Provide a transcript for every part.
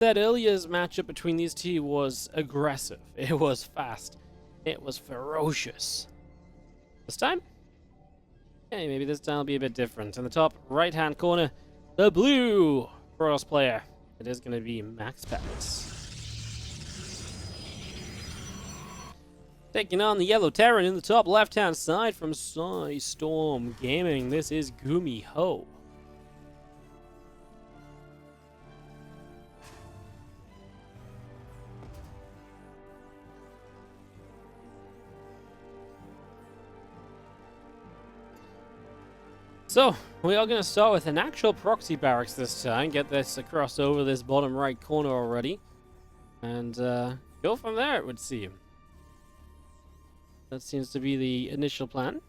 Said earlier's matchup between these two was aggressive. It was fast. It was ferocious. This time? Okay, maybe this time will be a bit different. In the top right-hand corner, the blue cross player. It is going to be MaxPax. Taking on the yellow Terran in the top left-hand side from Storm Gaming. This is GuMiho. So, we are going to start with an actual proxy barracks this time. Get this across over this bottom right corner already. And go from there, it would seem. That seems to be the initial plan.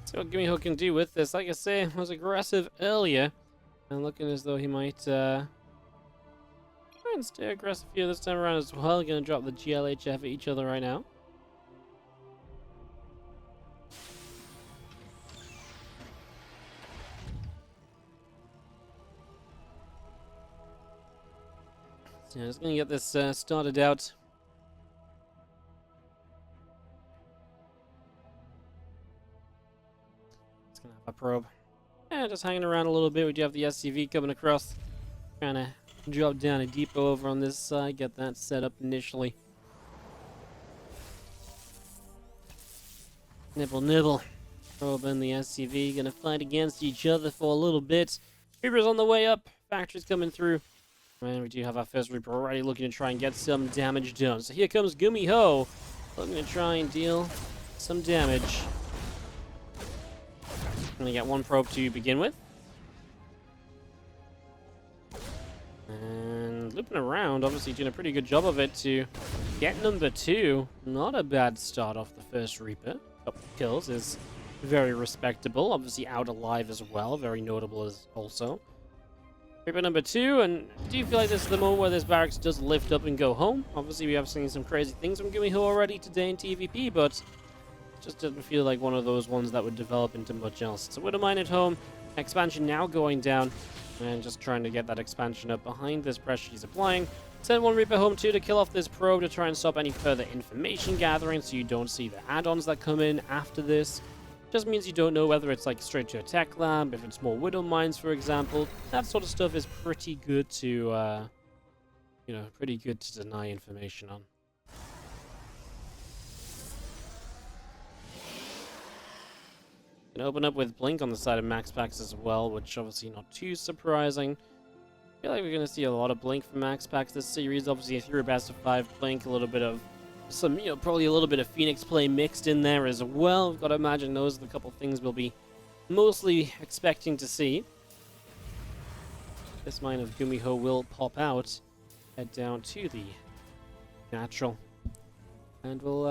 See what GuMiho can do with this. Like I say, was aggressive earlier. And looking as though he might try and stay aggressive here this time around as well. Gonna drop the GLHF at each other right now. So yeah, just gonna get this started out. Gonna have a probe. Yeah, just hanging around a little bit. We do have the SCV coming across. Trying to drop down a depot over on this side. Get that set up initially. Nibble. Probe and the SCV gonna fight against each other for a little bit. Reaper's on the way up. Factory's coming through. And we do have our first Reaper already looking to try and get some damage done. So here comes GuMiho. Looking to try and deal some damage. Gonna get one probe to begin with. And looping around, obviously doing a pretty good job of it to get number 2. Not a bad start off the first Reaper. Couple kills is very respectable. Obviously out alive as well. Very notable as also. Reaper number 2, and do you feel like this is the moment where this barracks does lift up and go home? Obviously we have seen some crazy things from GuMiho already today in TvP, but just doesn't feel like one of those ones that would develop into much else. So Widowmine at home, expansion now going down, and just trying to get that expansion up behind this pressure he's applying. Send one Reaper home too to kill off this probe to try and stop any further information gathering so you don't see the add-ons that come in after this. Just means you don't know whether it's like straight to a tech lab, if it's more widow mines, for example. That sort of stuff is pretty good to, pretty good to deny information on. Gonna open up with Blink on the side of MaxPax as well, which obviously not too surprising. I feel like we're gonna see a lot of Blink from MaxPax this series. Obviously, through a best of 5 Blink, a little bit of some, probably a little bit of Phoenix play mixed in there as well. I've got to imagine those are the couple things we'll be mostly expecting to see. This mine of GuMiho will pop out, head down to the natural, and we'll,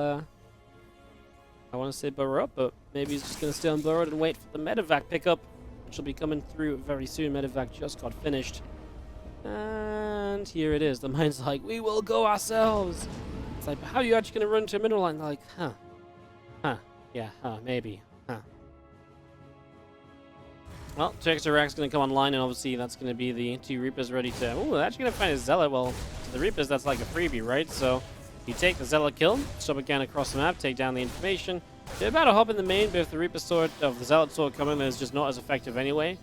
I want to say burrow up, but maybe he's just going to stay on burrowed and wait for the medevac pickup, which will be coming through very soon. Medevac just got finished. And here it is. The mine's like, we will go ourselves. It's like, how are you actually going to run to a mineral line? Like, maybe, Well, 2 extra racks going to come online, and obviously that's going to be the 2 Reapers ready to... Oh, they're actually going to find a Zealot. Well, to the Reapers, that's like a freebie, right? So, you take the Zealot kill, stop again across the map, take down the information. They're about to hop in the main, but if the Reaper sword, of the Zealot sword coming, then it's just not as effective anyway.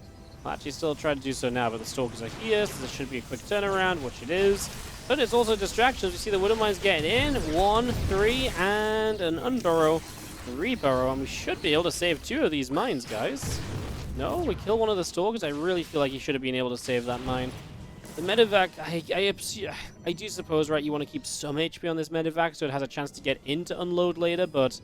I'll actually still try to do so now, but the Stalkers are here, so this should be a quick turnaround, which it is. But it's also distractions. You see the Widowmines getting in. 1, 3, and an unburrow. 3 burrow, and we should be able to save 2 of these mines, guys. No, we kill one of the Stalkers. I really feel like he should have been able to save that mine. The medevac, I do suppose, right, you want to keep some HP on this medevac so it has a chance to get in to unload later, but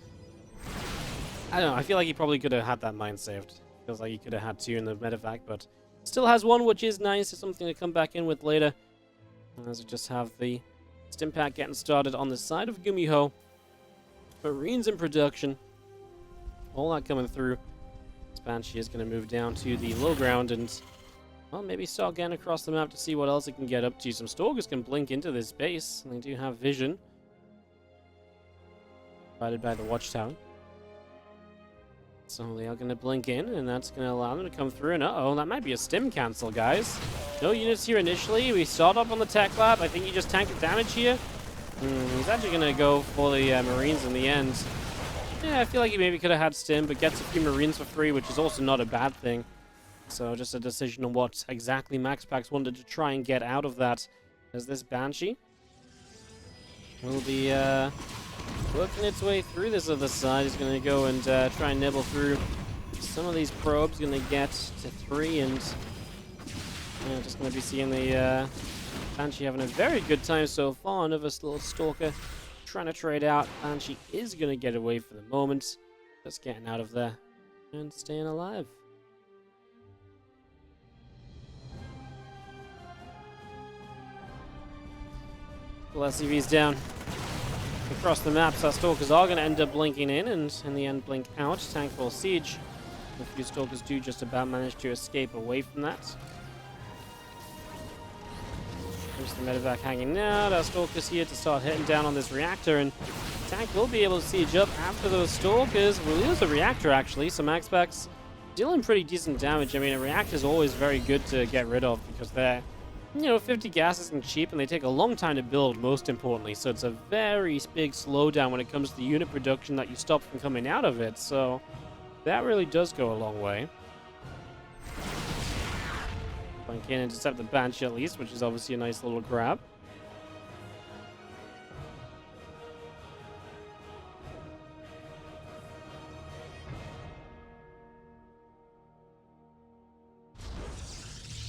I don't know. I feel like he probably could have had that mine saved. Feels like he could have had 2 in the medevac, but still has 1, which is nice. It's something to come back in with later. As we just have the Stimpack getting started on the side of GuMiho. Marines in production. All that coming through. Banshee is going to move down to the low ground, and Well, maybe start getting across the map to see what else it can get up to. Some Stalkers can blink into this base, and they do have vision. Provided by the watchtower. So they are going to blink in, and that's going to allow them to come through. And uh-oh, that might be a stim cancel, guys. No units here initially. We start up on the tech lab. I think he just tanked the damage here. He's actually going to go for the Marines in the end. Yeah, I feel like he maybe could have had stim, but gets a few Marines for free, which is also not a bad thing. So just a decision on what exactly MaxPax wanted to try and get out of that. As this Banshee will be working its way through this other side. He's going to go and try and nibble through some of these probes. Going to get to 3, and just going to be seeing the Banshee having a very good time so far. Another little Stalker trying to trade out. Banshee is going to get away for the moment. Just getting out of there and staying alive. Well, SCV's down across the map, so our Stalkers are going to end up blinking in, and in the end blink out. Tank will siege. A few Stalkers do just about manage to escape away from that. There's the medevac hanging out. Our Stalkers here to start hitting down on this reactor, and Tank will be able to siege up after those Stalkers. We'll lose the reactor, actually, so MaxPax dealing pretty decent damage. I mean, a reactor is always very good to get rid of because they're, 50 gas isn't cheap, and they take a long time to build, most importantly. So it's a very big slowdown when it comes to the unit production that you stop from coming out of it. So that really does go a long way. One can intercept the Banshee at least, which is obviously a nice little grab.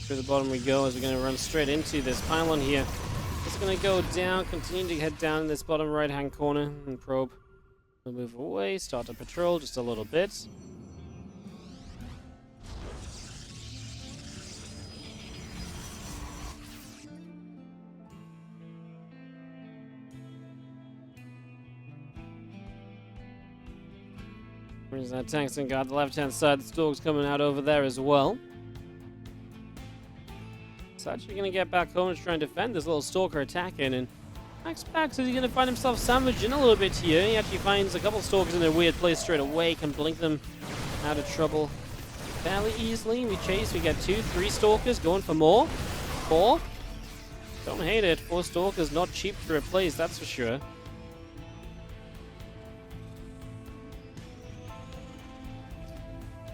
Through the bottom we go, as we're going to run straight into this pylon here. It's going to go down, continue to head down in this bottom right-hand corner, and probe will move away, start to patrol just a little bit. Brings that Tungsten guard the left-hand side. The Stork's coming out over there as well. It's actually going to get back home and try and defend this little Stalker attacking, and MaxPax is going to find himself sandwiched in a little bit here. He actually finds a couple Stalkers in their weird place straight away, can blink them out of trouble fairly easily. We chase, we get 2, 3 Stalkers, going for more. 4. Don't hate it. 4 Stalkers, not cheap to replace, that's for sure.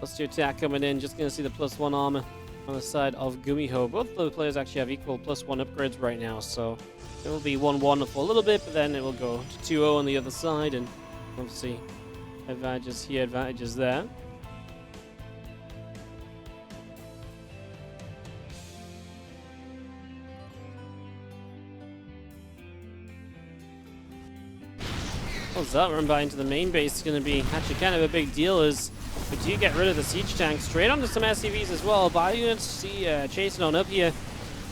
+2 attack coming in, just going to see the +1 armor on the side of GuMiho. Both of the players actually have equal +1 upgrades right now, so it will be 1-1 for a little bit, but then it will go to 2-0 on the other side, and obviously advantages here, advantages there. Well, that run by into the main base is going to be actually kind of a big deal, as we do get rid of the siege tank straight onto some SCVs as well. Bio units see chasing on up here,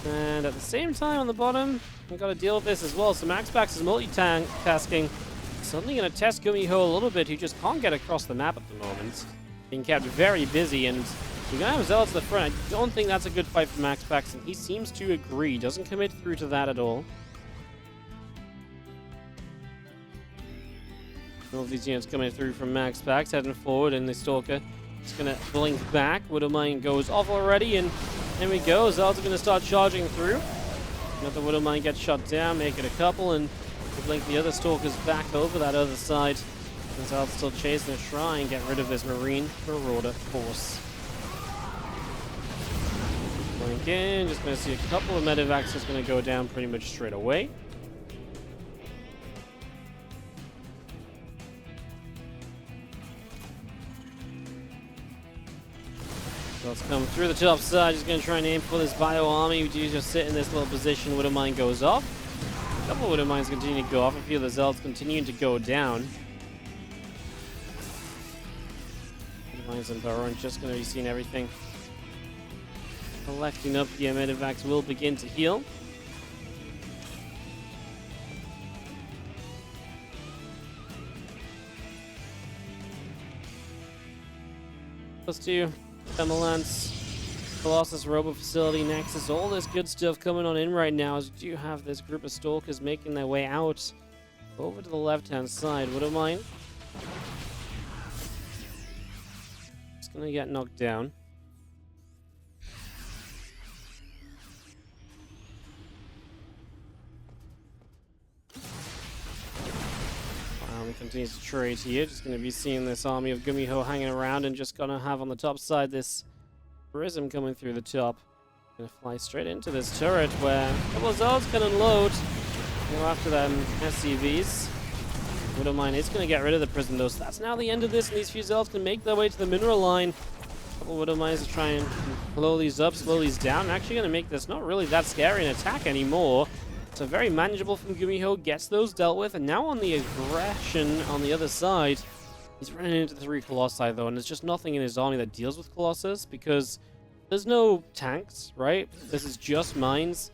and at the same time on the bottom, we got to deal with this as well. So MaxPax is multitasking, suddenly going to test GuMiho a little bit, who just can't get across the map at the moment. Being kept very busy, and we're going to have Zealots at the front. I don't think that's a good fight for MaxPax, and he seems to agree. Doesn't commit through to that at all. All of these units coming through from MaxPax, heading forward, and the Stalker is going to blink back. Widowmine goes off already, and there we go. Zealots are going to start charging through. Another Widowmine gets shot down, make it a couple, and we blink the other Stalkers back over that other side. And Zealots still chasing to try and get rid of this Marine Marauder force. Blink in, just going to see a couple of medevacs just going to go down pretty much straight away. Let's come through the top side. Just going to try and aim for this bio army. We do just sit in this little position. Widowmine goes off. A couple of Widowmines continue to go off. A few of the Zealots continuing to go down. Widowmines and Baron just going to be seeing everything collecting up. The medevacs will begin to heal. +2. Lance Colossus Robo Facility, Nexus, all this good stuff coming on in right now as we do have this group of Stalkers making their way out over to the left-hand side. Wouldn't mind. It's going to get knocked down. Continues to trade here. Just going to be seeing this army of GuMiho hanging around and just going to have on the top side this Prism coming through the top. Going to fly straight into this turret where a couple of Zealots can unload. Go after them SCVs. Wouldn't mind. It's going to get rid of the Prism though. So that's now the end of this, and these few Zealots can make their way to the mineral line. A couple of Wouldn't minds to try and blow these up, slow these down. I'm actually going to make this not really that scary an attack anymore. So very manageable from GuMiho, gets those dealt with, and now on the aggression on the other side, he's running into the 3 Colossi though, and there's just nothing in his army that deals with Colossus, because there's no tanks, right? This is just mines.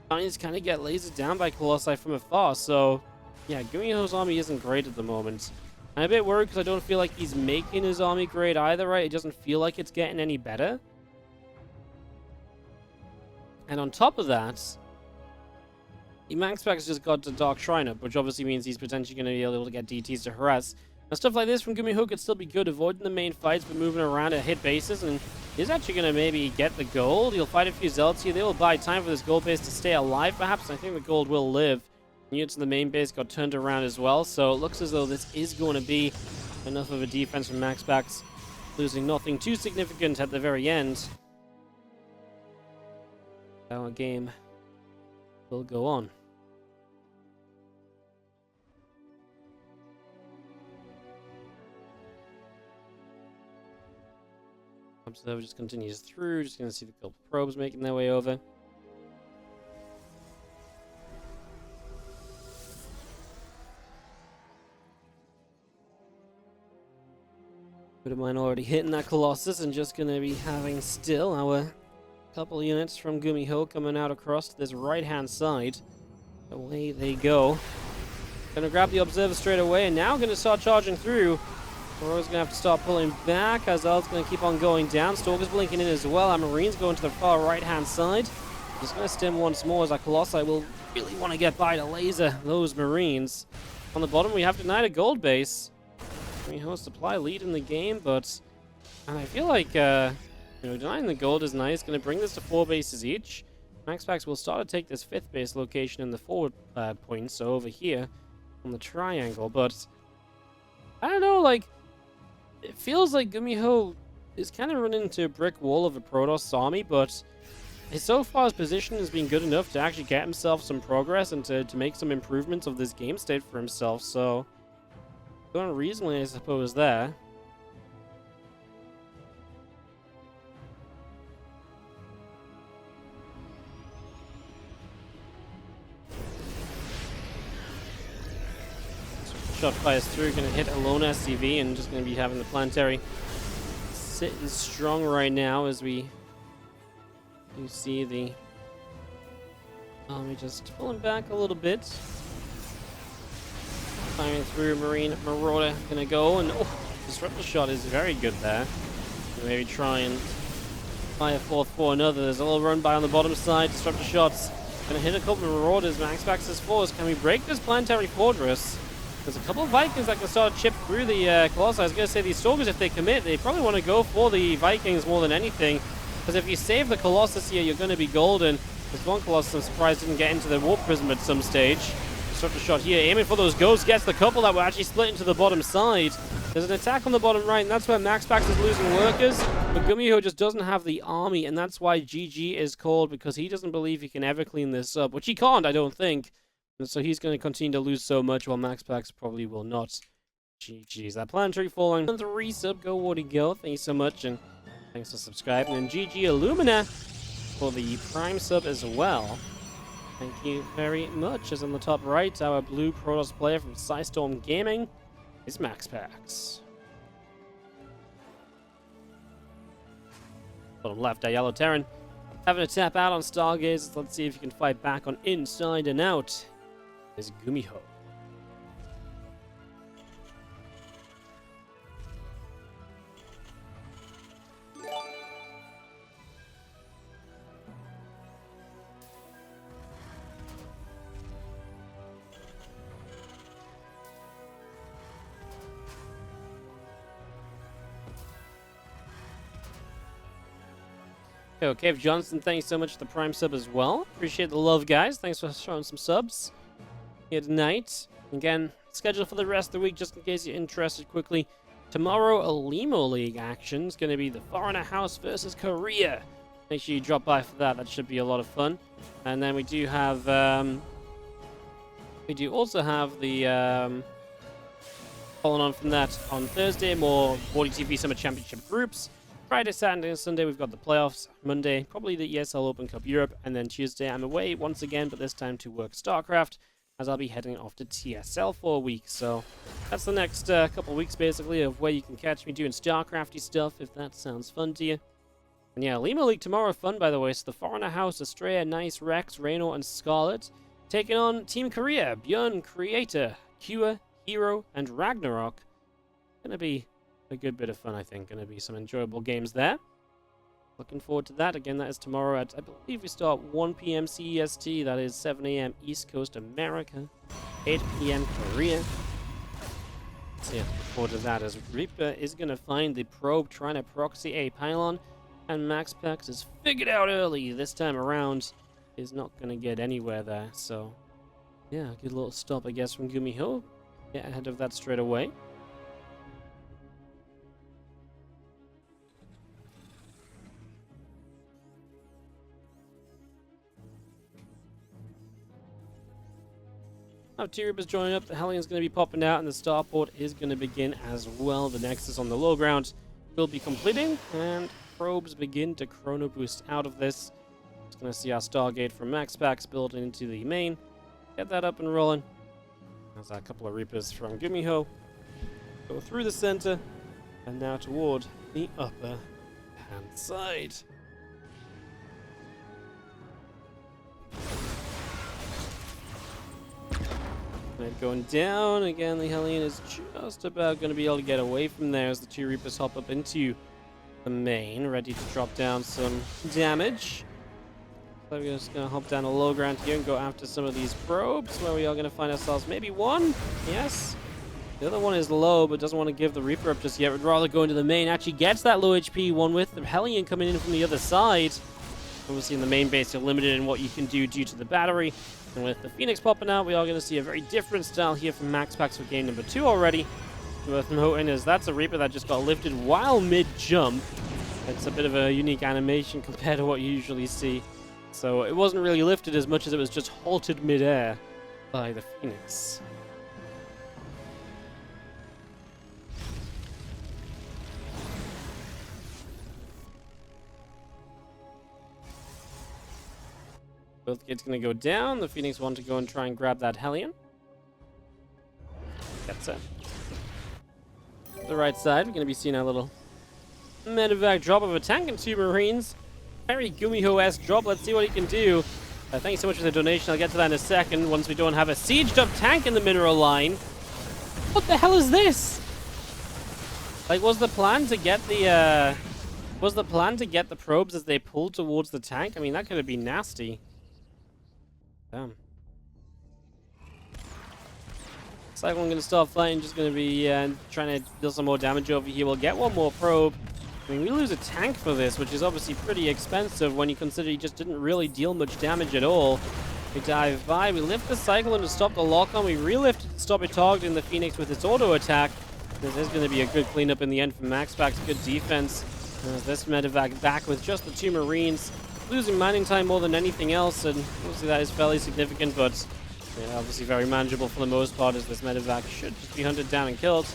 Mines kind of get lasered down by Colossi from afar, so yeah, GuMiho's army isn't great at the moment. I'm a bit worried because I don't feel like he's making his army great either, right? It doesn't feel like it's getting any better. And on top of that, MaxPax just got to Dark Shrine up, which obviously means he's potentially going to be able to get DTs to harass. Now, stuff like this from GuMiho could still be good, avoiding the main fights, but moving around at hit bases, and he's actually going to maybe get the gold. He'll fight a few Zealots here. They will buy time for this gold base to stay alive, perhaps. I think the gold will live. Units in the main base got turned around as well, so it looks as though this is going to be enough of a defense from MaxPax, losing nothing too significant at the very end. Our game will go on. Observer just continues through. Just going to see the couple probes making their way over. Wouldn't mind already hitting that Colossus, and just going to be having still our couple units from GuMiho coming out across to this right-hand side. Away they go. Going to grab the Observer straight away, and now going to start charging through. Roy's going to have to start pulling back. Azal's going to keep on going down. Stalker's blinking in as well. Our Marine's going to the far right-hand side. Just going to stem once more as our Colossi will really want to get by to laser those Marines. On the bottom, we have denied a gold base. GuMiho supply lead in the game, but and I feel like denying the gold is nice. Going to bring this to 4 bases each. MaxPax will start to take this 5th base location in the forward point, so over here on the triangle. But I don't know, like, it feels like GuMiho is kind of running into a brick wall of a Protoss army, but so far his position has been good enough to actually get himself some progress and to make some improvements of this game state for himself, so going reasonably, I suppose, there. Shot fires through, going to hit a lone SCV, and just going to be having the planetary sitting strong right now as we do see the army just pulling back a little bit. Firing through, Marine Marauder going to go, and Disruptor Shot is very good there. Maybe try and fire forth for another. There's a little run by on the bottom side. Disruptor Shot's going to hit a couple of Marauders. MaxPax's force. Can we break this planetary fortress? There's a couple of Vikings that can start to chip through the Colossi. I was going to say these Stalkers, if they commit, they probably want to go for the Vikings more than anything. Because if you save the Colossus here, you're going to be golden. There's one Colossus I'm surprised didn't get into the Warp Prism at some stage. Disruptor Shot here, aiming for those ghosts, gets the couple that were actually split into the bottom side. There's an attack on the bottom right, and that's where MaxPax is losing workers. But GuMiho just doesn't have the army, and that's why GG is called, because he doesn't believe he can ever clean this up. Which he can't, I don't think. And so he's going to continue to lose so much, while MaxPax probably will not. GG's. That planetary falling. 3 sub, go Wardy go. Thank you so much, and thanks for subscribing. And GG Illumina for the Prime sub as well. Thank you very much. As on the top right, our blue Protoss player from Psystorm Gaming is MaxPax. Bottom left, our yellow Terran having a tap out on Stargazers. Let's see if you can fight back on Inside and Out. Is GuMiho. Yo, Cave Johnson, thanks so much for the Prime sub as well. Appreciate the love, guys. Thanks for showing some subs here tonight. Again, schedule for the rest of the week, just in case you're interested quickly. Tomorrow, a Limo League action is going to be the Foreigner House versus Korea. Make sure you drop by for that. That should be a lot of fun. And then we do have, we do also have the, following on from that, on Thursday, more WardiTV Summer Championship groups. Friday, Saturday, and Sunday, we've got the playoffs. Monday, probably the ESL Open Cup Europe. And then Tuesday, I'm away once again, but this time to work StarCraft, as I'll be heading off to TSL for a week. So that's the next couple of weeks, basically, of where you can catch me doing StarCrafty stuff, if that sounds fun to you. And yeah, Limo League tomorrow, fun, by the way. So the Foreigner House, Estrella, Nice, Rex, Reno, and Scarlet taking on Team Korea, Björn, Creator, Kua, Hero, and Ragnarok. Gonna be a good bit of fun, I think. Gonna be some enjoyable games there. Looking forward to that. Again, that is tomorrow at, I believe we start 1 p.m. CEST. That is 7 a.m. East Coast America, 8 p.m. Korea. So yeah, look forward to that, as Reaper is gonna find the probe trying to proxy a pylon, and MaxPax is figured out early this time around. Is not gonna get anywhere there. So yeah, good little stop, I guess, from GuMiho. Get ahead of that straight away. Now, T-Rip is joining up. The Hellions going to be popping out, and the starport is going to begin as well. The Nexus on the low ground will be completing, and probes begin to chrono boost out of this. Just going to see our Stargate from MaxPax built into the main. Get that up and rolling. There's a couple of Reapers from GuMiho. Go through the center, and now toward the upper hand side. Going down again. The Hellion is just about going to be able to get away from there as the two Reapers hop up into the main, ready to drop down some damage. So we're just going to hop down a low ground here and go after some of these probes, where we are going to find ourselves maybe one. Yes. The other one is low, but doesn't want to give the Reaper up just yet. Would rather go into the main. Actually gets that low HP one with the Hellion coming in from the other side. Obviously in the main base, you're limited in what you can do due to the battery. And with the Phoenix popping out, we are going to see a very different style here from MaxPax for game number 2 already. Worth noting is that's a Reaper that just got lifted while mid-jump. It's a bit of a unique animation compared to what you usually see. So it wasn't really lifted as much as it was just halted mid-air by the Phoenix. Both gates going to go down. The Phoenix want to go and try and grab that Hellion. Gets it. The right side, we're going to be seeing a little medevac drop of a tank and 2 Marines. Very GuMiho-esque drop. Let's see what he can do. Thank you so much for the donation. I'll get to that in a second once we don't have a sieged up tank in the mineral line. What the hell is this? Like, was the plan to get the probes as they pulled towards the tank? I mean, that could have been nasty. Damn. Cyclone going to start fighting, just going to be trying to deal some more damage over here. We'll get one more probe. I mean, we lose a tank for this, which is obviously pretty expensive when you consider he just didn't really deal much damage at all. We dive by, we lift the Cyclone to stop the lock-on, we relift it to stop it targeting the Phoenix with its auto attack. This is going to be a good cleanup in the end from MaxPax, good defense. This medevac back with just the 2 Marines. Losing mining time more than anything else, and obviously that is fairly significant, but yeah, obviously very manageable for the most part, as this medevac should just be hunted down and killed.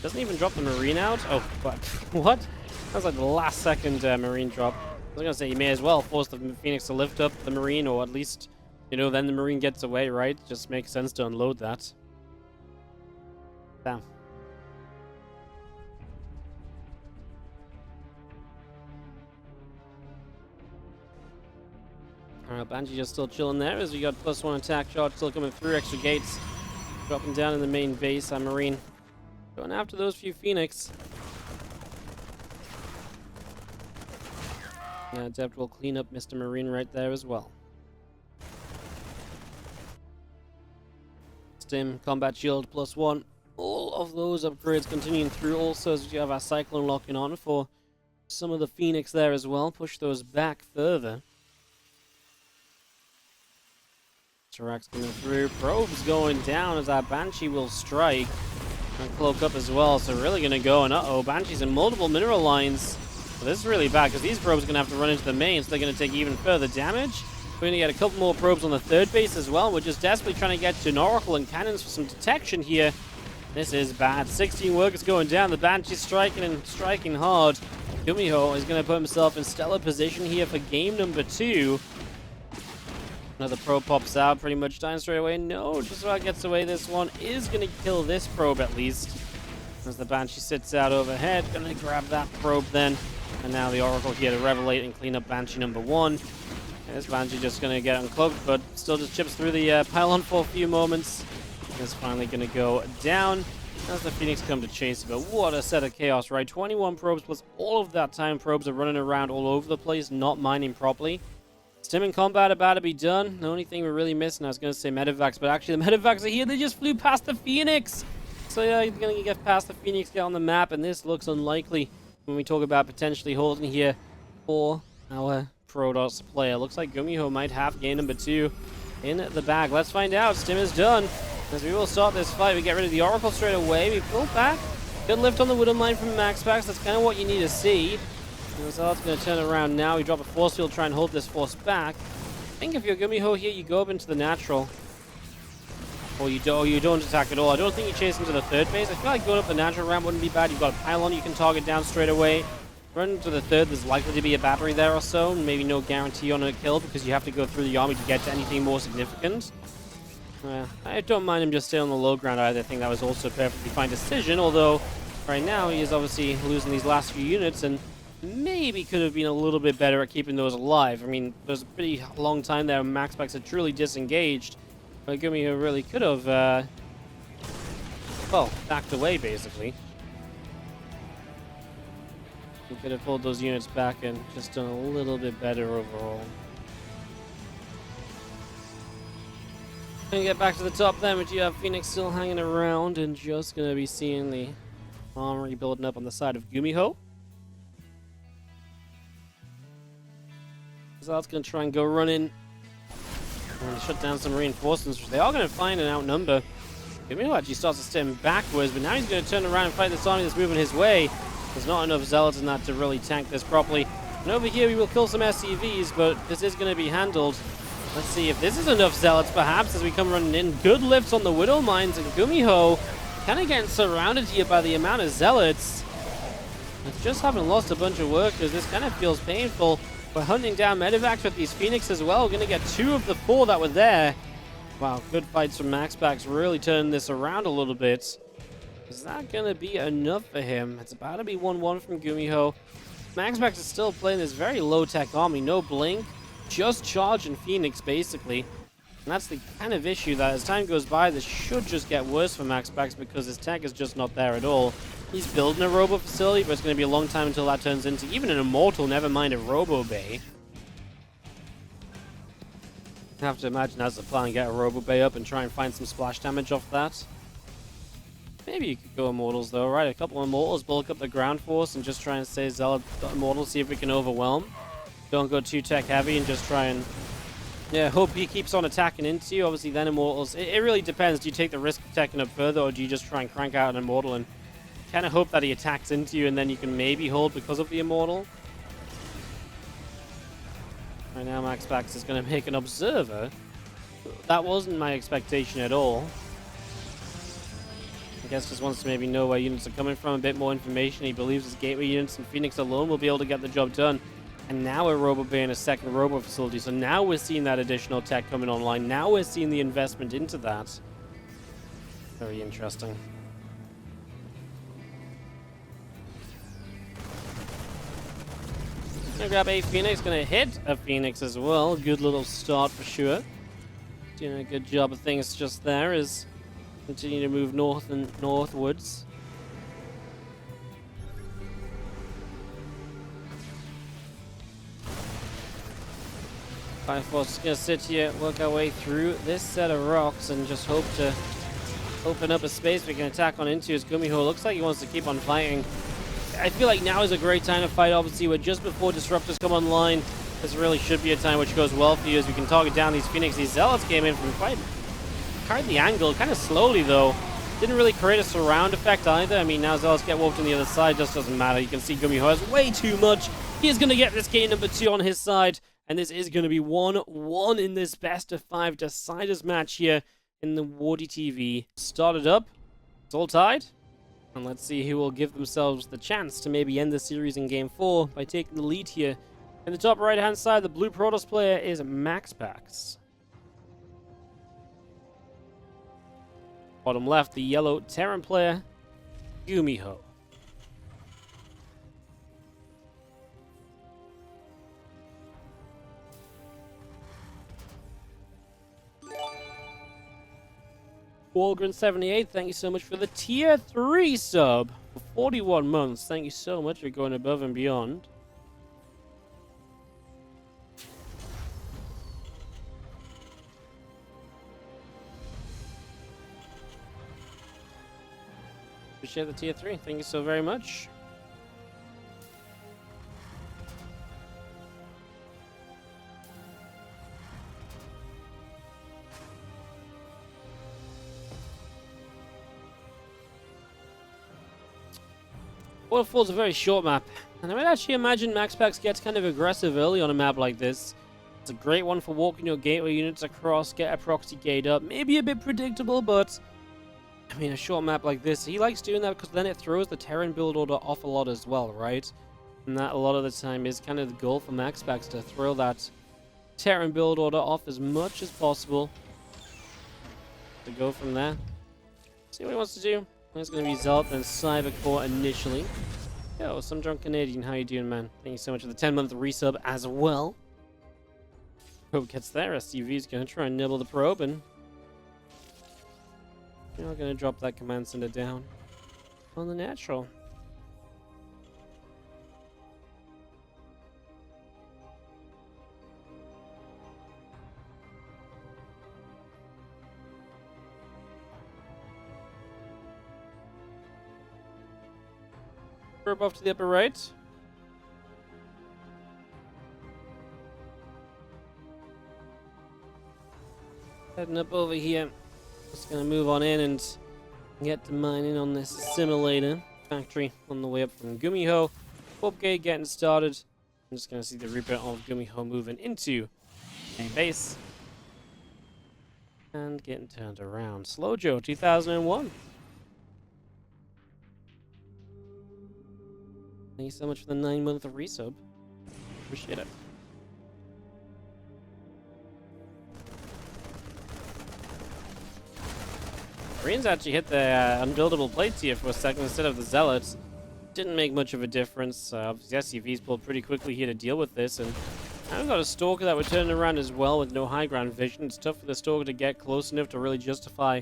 Doesn't even drop the Marine out. Oh, but what? That was like the last second Marine drop. I was going to say, you may as well force the Phoenix to lift up the Marine, or at least, you know, then the Marine gets away, right? Just makes sense to unload that. Damn. Alright, Banshee just still chilling there as we got +1 attack charge still coming through. Extra gates dropping down in the main base. Marine going after those few Phoenix. Yeah, Adept will clean up Mr. Marine right there as well. Stim, combat shield +1. All of those upgrades continuing through also as we have our Cyclone locking on for some of the Phoenix there as well. Push those back further. Tarax coming through. Probes going down as our Banshee will strike. And cloak up as well, so really going to go. And uh-oh, Banshee's in multiple mineral lines. Well, this is really bad because these probes are going to have to run into the main, so they're going to take even further damage. We're going to get a couple more probes on the third base as well. We're just desperately trying to get to an Oracle and cannons for some detection here. This is bad. 16 workers going down. The Banshee's striking and striking hard. GuMiho is going to put himself in stellar position here for game number 2. Another probe pops out, pretty much dying straight away. No, just about gets away. This one is going to kill this probe at least. As the Banshee sits out overhead, going to grab that probe then. And now the Oracle here to revelate and clean up Banshee number 1. And this Banshee just going to get uncloaked, but still just chips through the pylon for a few moments. It's finally going to go down as the Phoenix come to chase it. But what a set of chaos, right? 21 probes plus all of that time probes are running around all over the place, not mining properly. Stim in combat about to be done. The only thing we're really missing, I was going to say medevacs, but actually the medevacs are here. They just flew past the Phoenix. So yeah, you're going to get past the Phoenix, get on the map, and this looks unlikely when we talk about potentially holding here for our Protoss player. Looks like GuMiho might have game number 2 in the bag. Let's find out. Stim is done. As we will start this fight, we get rid of the Oracle straight away. We pull back. Good lift on the Widow Mine from MaxPax. That's kind of what you need to see. Zealot's going to turn around now. We drop a force field, try and hold this force back. I think if you're GuMiho here, you go up into the natural. Or you don't attack at all. I don't think you chase into the third base. I feel like going up the natural ramp wouldn't be bad. You've got a pylon you can target down straight away. Run to the third, there's likely to be a battery there or so. Maybe no guarantee on a kill because you have to go through the army to get to anything more significant. I don't mind him just staying on the low ground either. I think that was also a perfectly fine decision, although right now he is obviously losing these last few units and maybe could have been a little bit better at keeping those alive. I mean, there's a pretty long time there MaxPax had truly disengaged, but GuMiho really could have, well, backed away basically. We could have pulled those units back and just done a little bit better overall. Gonna get back to the top then, but you have Phoenix still hanging around and just gonna be seeing the armory building up on the side of GuMiho. Zal's gonna try and go running and shut down some reinforcements, which they are gonna find and outnumber. GuMiho actually starts to stem backwards, but now he's gonna turn around and fight this army that's moving his way. There's not enough Zealots in that to really tank this properly. And over here we will kill some SCVs, but this is gonna be handled. Let's see if this is enough Zealots, perhaps, as we come running in. Good lifts on the Widow Mines, and GuMiho kind of getting surrounded here by the amount of Zealots. With just having lost a bunch of workers, this kind of feels painful. We're hunting down medevacs with these Phoenix as well. We're going to get 2 of the 4 that were there. Wow, good fights from MaxPax, really turning this around a little bit. Is that going to be enough for him? It's about to be 1-1 from GuMiho. MaxPax is still playing this very low-tech army. No blink. Just charging Phoenix, basically. And that's the kind of issue that as time goes by, this should just get worse for MaxPax because his tech is just not there at all. He's building a robo facility, but it's going to be a long time until that turns into even an immortal, never mind a robo bay. I have to imagine that's the plan, get a robo bay up and try and find some splash damage off that. Maybe you could go immortals though, right? A couple immortals, bulk up the ground force and just try and stay Zealot immortal, see if we can overwhelm. Don't go too tech heavy and just try and, yeah, hope he keeps on attacking into you. Obviously, then immortals. It really depends. Do you take the risk of attacking up further, or do you just try and crank out an immortal and kind of hope that he attacks into you and then you can maybe hold because of the immortal? Right now, MaxPax is going to make an observer. That wasn't my expectation at all. I guess just wants to maybe know where units are coming from, a bit more information. He believes his gateway units and Phoenix alone will be able to get the job done. And now we're robo bay in a second robo facility. So now we're seeing that additional tech coming online. Now we're seeing the investment into that. Very interesting. Gonna grab a Phoenix, gonna hit a Phoenix as well. Good little start for sure. Doing a good job of things just there as continue to move north and northwards. Fire Force is going to sit here, work our way through this set of rocks, and just hope to open up a space we can attack on into. As GuMiho looks like he wants to keep on fighting. I feel like now is a great time to fight. Obviously, we're just before disruptors come online. This really should be a time which goes well for you, as we can target down these Phoenix. These Zealots came in from quite the angle, kind of slowly though. Didn't really create a surround effect either. I mean, now Zealots get wolfed on the other side, just doesn't matter. You can see GuMiho has way too much. He is going to get this game number 2 on his side, and this is going to be 1-1 in this best of 5 deciders match here in the WardiTV. Started up. It's all tied. And let's see who will give themselves the chance to maybe end the series in Game 4 by taking the lead here. In the top right-hand side, the blue Protoss player is MaxPax. Bottom left, the yellow Terran player, GuMiho. Walgren78, thank you so much for the tier 3 sub for 41 months. Thank you so much for going above and beyond. Appreciate the tier 3. Thank you so very much. Waterfall's a very short map, and I would actually imagine MaxPax gets kind of aggressive early on a map like this. It's a great one for walking your gateway units across, get a proxy gate up. Maybe a bit predictable, but I mean, a short map like this, he likes doing that because then it throws the Terran build order off a lot as well, right? And that a lot of the time is kind of the goal for MaxPax, to throw that Terran build order off as much as possible. To go from there. See what he wants to do. It's going to be Zealot and Cybercore initially. Yo, some drunk Canadian, how you doing, man? Thank you so much for the 10-month resub as well. Probe gets there. STV is going to try and nibble the probe, and you're not going to drop that command center down on the natural. Probe off to the upper right. Heading up over here. Just gonna move on in and get to mining on this simulator factory on the way up from GuMiho. Warp gate getting started. I'm just gonna see the Reaper of GuMiho moving into a base and getting turned around. Slow Joe 2001. Thank you so much for the 9-month resub. Appreciate it. Marines actually hit the unbuildable plates here for a second instead of the Zealots. Didn't make much of a difference. Obviously, SCVs pulled pretty quickly here to deal with this, and now we've got a Stalker that we're turning around as well with no high ground vision. It's tough for the Stalker to get close enough to really justify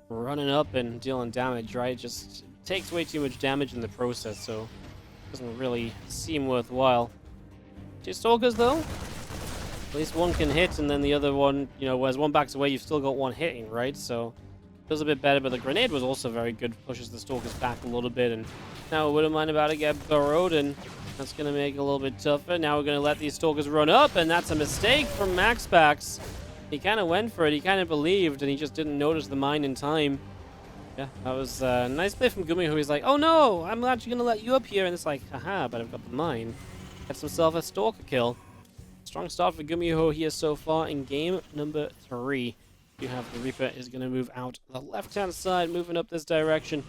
running up and dealing damage, right? It just takes way too much damage in the process, so doesn't really seem worthwhile. 2 Stalkers, though. At least one can hit, and then the other one, you know, as one backs away, you've still got one hitting, right? So feels a bit better, but the grenade was also very good. Pushes the Stalkers back a little bit, and now wouldn't mind about to get burrowed, and that's going to make it a little bit tougher. Now we're going to let these Stalkers run up, and that's a mistake from MaxPax. He kind of went for it. He kind of believed, and he just didn't notice the mine in time. Yeah, that was a nice play from GuMiho, who he's like, oh no, I'm actually going to let you up here. And it's like, haha, but I've got the mine. Gets himself a Stalker kill. Strong start for GuMiho here so far in game number 3. You have the Reaper is going to move out the left-hand side, moving up this direction.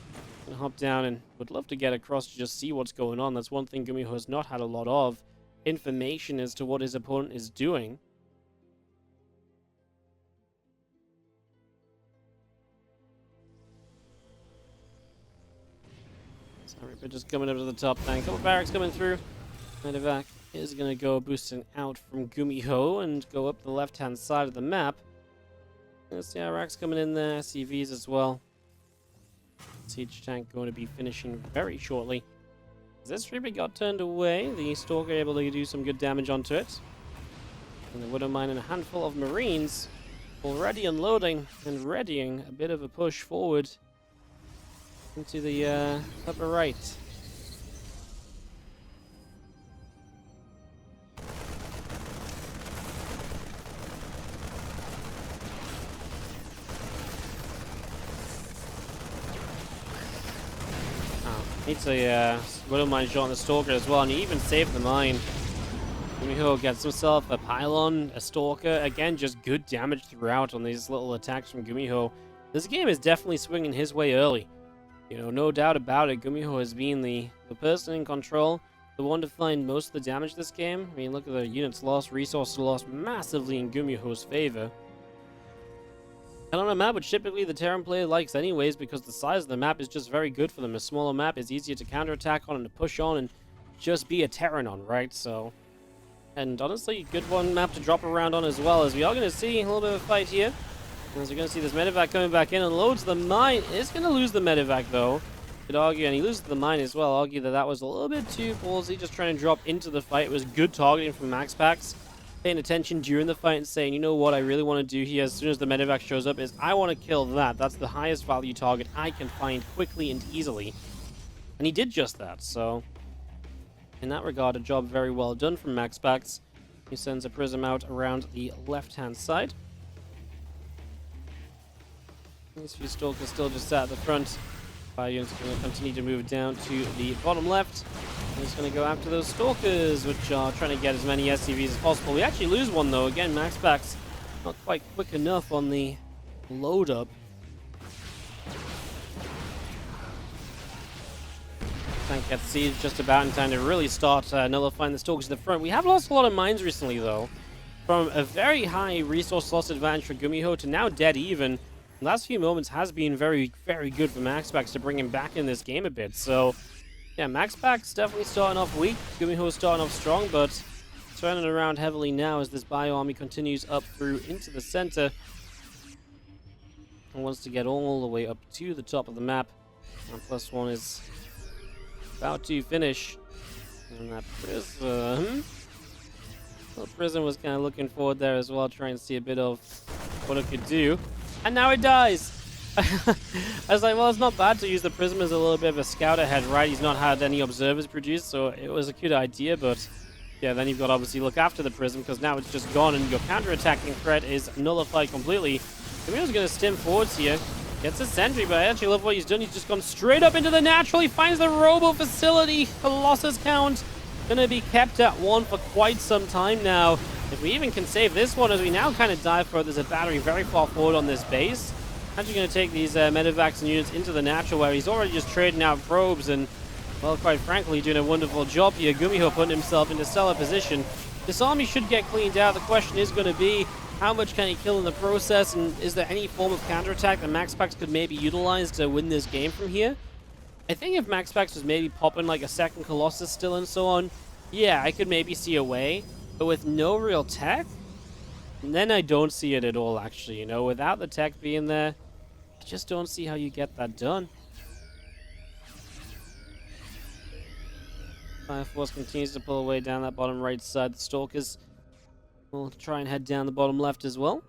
Gonna hop down and would love to get across to just see what's going on. That's one thing GuMiho has not had a lot of. Information as to what his opponent is doing. Reaper just coming up to the top tank. Couple barracks coming through. Medevac is going to go boosting out from GuMiho and go up the left-hand side of the map. There's the Iraqs coming in there, CVs as well. Siege tank going to be finishing very shortly. As this Reaper got turned away, the Stalker able to do some good damage onto it. And the Widowmine and a handful of Marines already unloading and readying a bit of a push forward into the upper right. Needs a Widow Mine shot on the Stalker as well, and he even saved the mine. GuMiho gets himself a pylon, a Stalker. Again, just good damage throughout on these little attacks from GuMiho. This game is definitely swinging his way early. You know, no doubt about it. GuMiho has been the person in control, the one to find most of the damage this game. I mean, look at the units lost, resources lost massively in GuMiho's favor. And on a map which typically the Terran player likes anyways, because the size of the map is just very good for them. A smaller map is easier to counterattack on and to push on and just be a Terran on, right? So, and honestly, good one map to drop around on as well, as we are going to see a little bit of a fight here. As you're going to see this medevac coming back in and loads the mine. Is going to lose the medevac though. Could argue, and he loses the mine as well. Argue that that was a little bit too ballsy, just trying to drop into the fight. It was good targeting from MaxPax. Paying attention during the fight and saying, you know what I really want to do here as soon as the medevac shows up is I want to kill that. That's the highest value target I can find quickly and easily. And he did just that, so in that regard, a job very well done from MaxPax. He sends a prism out around the left-hand side. These few Stalkers still just sat at the front. Fire units are going to continue to move down to the bottom left. He's going to go after those Stalkers, which are trying to get as many SCVs as possible. We actually lose one, though. Again, MaxPax not quite quick enough on the load-up. Tank gets siege just about in time to really start nullifying the Stalkers at the front. We have lost a lot of mines recently, though. From a very high resource loss advantage for GuMiho to now dead even. The last few moments has been very, very good for MaxPax to bring him back in this game a bit. So, yeah, MaxPax definitely starting off weak. GuMiho starting off strong, but turning around heavily now as this bio army continues up through into the center. And wants to get all the way up to the top of the map. And +1 is about to finish. And that prism... Well, Prism was kind of looking forward there as well, trying to see a bit of what it could do. And now it dies! I was like, well, it's not bad to use the Prism as a little bit of a scout ahead, right? He's not had any observers produced, so it was a good idea, but yeah, then you've got to obviously look after the Prism, because now it's just gone, and your counter-attacking threat is nullified completely. GuMiho's going to stim forwards here. Gets a sentry, but I actually love what he's done. He's just gone straight up into the natural. He finds the Robo facility. Colossus count going to be kept at 1 for quite some time now. If we even can save this one, as we now kind of dive for it, there's a battery very far forward on this base. Actually going to take these medevacs and units into the natural, where he's already just trading out probes, and, well, quite frankly, doing a wonderful job here. GuMiho putting himself into stellar position. This army should get cleaned out. The question is going to be, how much can he kill in the process, and is there any form of counterattack that MaxPax could maybe utilize to win this game from here? I think if MaxPax was maybe popping like a second Colossus still and so on, yeah, I could maybe see a way. But with no real tech, then I don't see it at all, actually. You know, without the tech being there, I just don't see how you get that done. Fire Force continues to pull away down that bottom right side. The Stalkers will try and head down the bottom left as well.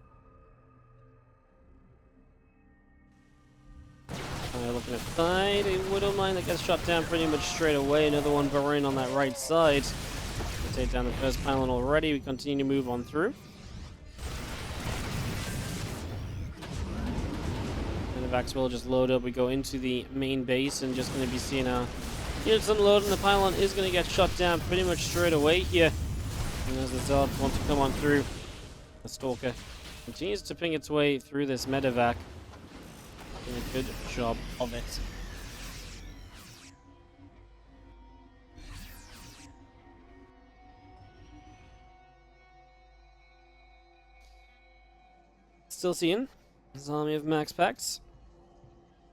Looking at fight a Widow Mine that gets shot down pretty much straight away. Another one burrowing on that right side. We take down the first pylon already. We continue to move on through. And the Vax will just load up. We go into the main base and just going to be seeing our units unload, and the pylon is going to get shot down pretty much straight away here. And as the Zealot wants to come on through, the Stalker continues to ping its way through this medevac. Doing a good job of it. Still seeing this army of MaxPax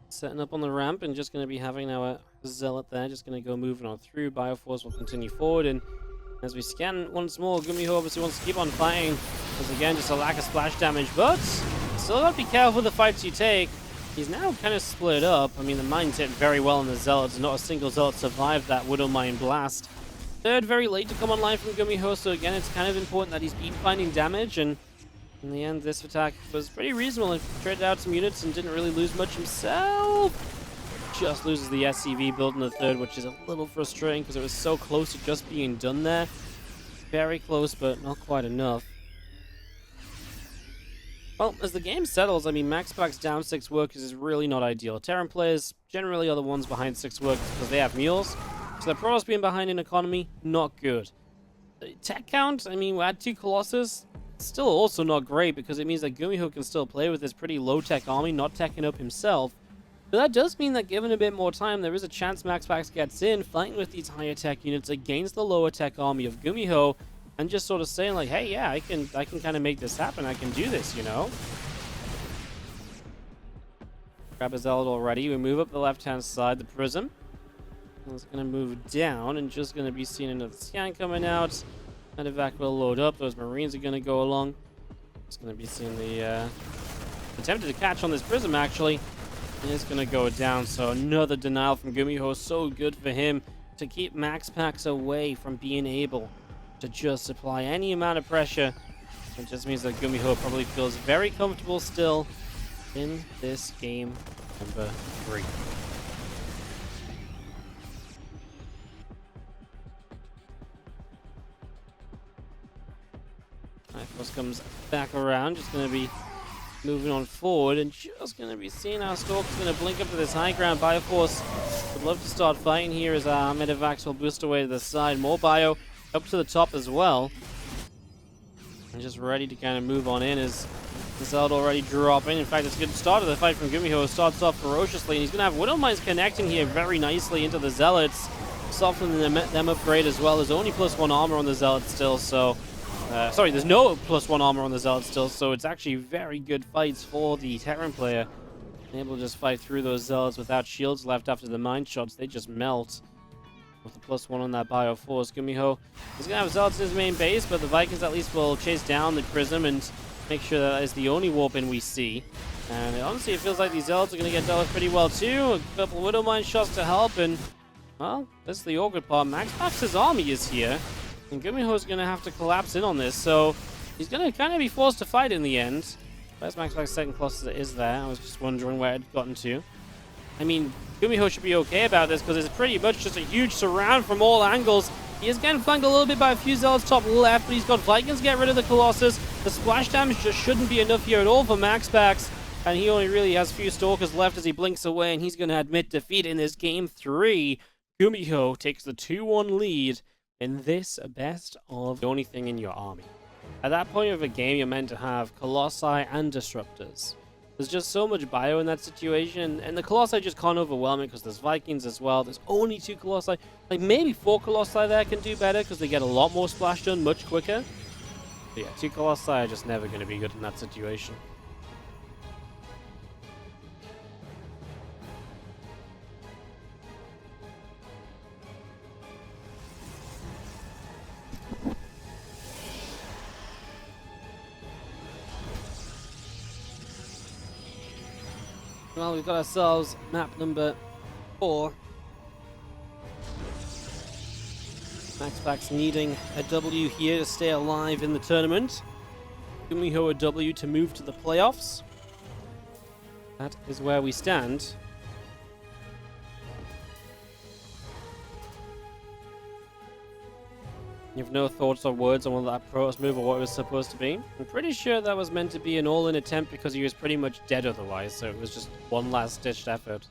setting up on the ramp, and just going to be having our Zealot there, just going to go moving on through. Bioforce will continue forward, and as we scan once more, GuMiho obviously wants to keep on fighting, because again, just a lack of splash damage, but still got to be careful with the fights you take. He's now kind of split up. I mean, the mines hit very well on the Zealots. Not a single Zealot survived that Widow Mine blast. Third, very late to come online from GuMiho, so again, it's kind of important that he's been finding damage, and in the end, this attack was pretty reasonable. He traded out some units and didn't really lose much himself. Just loses the SCV build in the third, which is a little frustrating because it was so close to just being done there. Very close, but not quite enough. Well, as the game settles, I mean, MaxPax down 6 workers is really not ideal. Terran players generally are the ones behind 6 workers because they have mules. So the pros being behind in economy, not good. Tech count, I mean, we had 2 Colossus. Still also not great because it means that GuMiho can still play with his pretty low-tech army, not teching up himself. But that does mean that given a bit more time, there is a chance MaxPax gets in, fighting with these higher tech units against the lower tech army of GuMiho, and just sort of saying like, hey, yeah, I can kind of make this happen. I can do this, you know? Grab a Zealot already. We move up the left-hand side, the Prism. It's going to move down and just going to be seeing another scan coming out. And evac will load up. Those Marines are going to go along. It's going to be seeing the attempted to catch on this Prism, actually. And it's going to go down. So another denial from GuMiho. So good for him to keep MaxPax away from being able to just apply any amount of pressure. It just means that GuMiho probably feels very comfortable still in this game number 3. Force comes back around, just going to be moving on forward, and just going to be seeing our Stalker's going to blink up to this high ground. Bioforce would love to start fighting here as our Medivacs will boost away to the side. More Bio up to the top as well. And just ready to kind of move on in as the Zealot already dropping. In fact, it's a good start of the fight from GuMiho. Starts off ferociously, and he's going to have Widow Mines connecting here very nicely into the Zealots, softening them upgrade as well. There's only +1 armor on the Zealots still, so... sorry, there's no +1 armor on the Zealot still, so it's actually very good fights for the Terran player. Able to just fight through those Zealots without shields left after the mine shots. They just melt. With the +1 on that Bioforce, GuMiho is going to have Zealots in his main base, but the Vikings at least will chase down the Prism and make sure that is the only warp-in we see. And honestly, it feels like these Zealots are going to get dealt with pretty well too. A couple Widow Mine shots to help, and, well, that's the awkward part. MaxPax's army is here. And GuMiho's going to have to collapse in on this, so he's going to kind of be forced to fight in the end. Where's MaxPax's second Colossus is there? I was just wondering where it had gotten to. I mean, GuMiho should be okay about this because it's pretty much just a huge surround from all angles. He is getting flanked a little bit by a few Zealots top left, but he's got Vikings to get rid of the Colossus. The splash damage just shouldn't be enough here at all for MaxPax, and he only really has a few Stalkers left as he blinks away, and he's going to admit defeat in this game 3. GuMiho takes the 2-1 lead in this best of the only thing in your army. At that point of a game, you're meant to have Colossi and Disruptors. There's just so much bio in that situation, and the Colossi just can't overwhelm it because there's Vikings as well. There's only 2 Colossi. Like, maybe 4 Colossi there can do better because they get a lot more splash done much quicker. But yeah, 2 Colossi are just never going to be good in that situation. Well, we've got ourselves map number 4. MaxPax needing a W here to stay alive in the tournament. GuMiho a W to move to the playoffs. That is where we stand. You have no thoughts or words on that Protoss move or what it was supposed to be? I'm pretty sure that was meant to be an all-in attempt because he was pretty much dead otherwise, so it was just one last-ditched effort.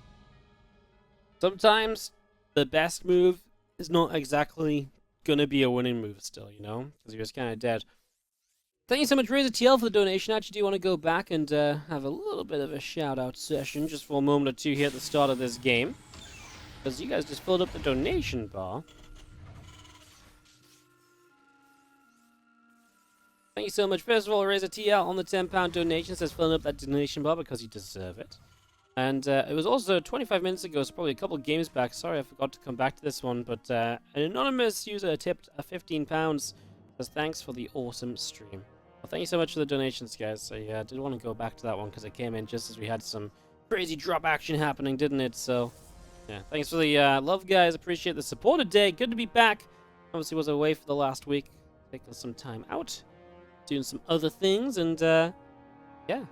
Sometimes the best move is not exactly gonna be a winning move still, you know? Because he was kind of dead. Thank you so much, RazorTL, for the donation. I actually do want to go back and have a little bit of a shout-out session just for a moment or two here at the start of this game. Because you guys just filled up the donation bar. Thank you so much. First of all, RazorTL on the £10 donation says filling up that donation bar because you deserve it. And it was also 25 minutes ago, so probably a couple of games back. Sorry, I forgot to come back to this one, but an anonymous user tipped £15. Says thanks for the awesome stream. Well, thank you so much for the donations, guys. I did want to go back to that one because it came in just as we had some crazy drop action happening, didn't it? So, yeah, thanks for the love, guys. Appreciate the support today. Good to be back. Obviously, was away for the last week. Taking some time out. Doing some other things, and yeah,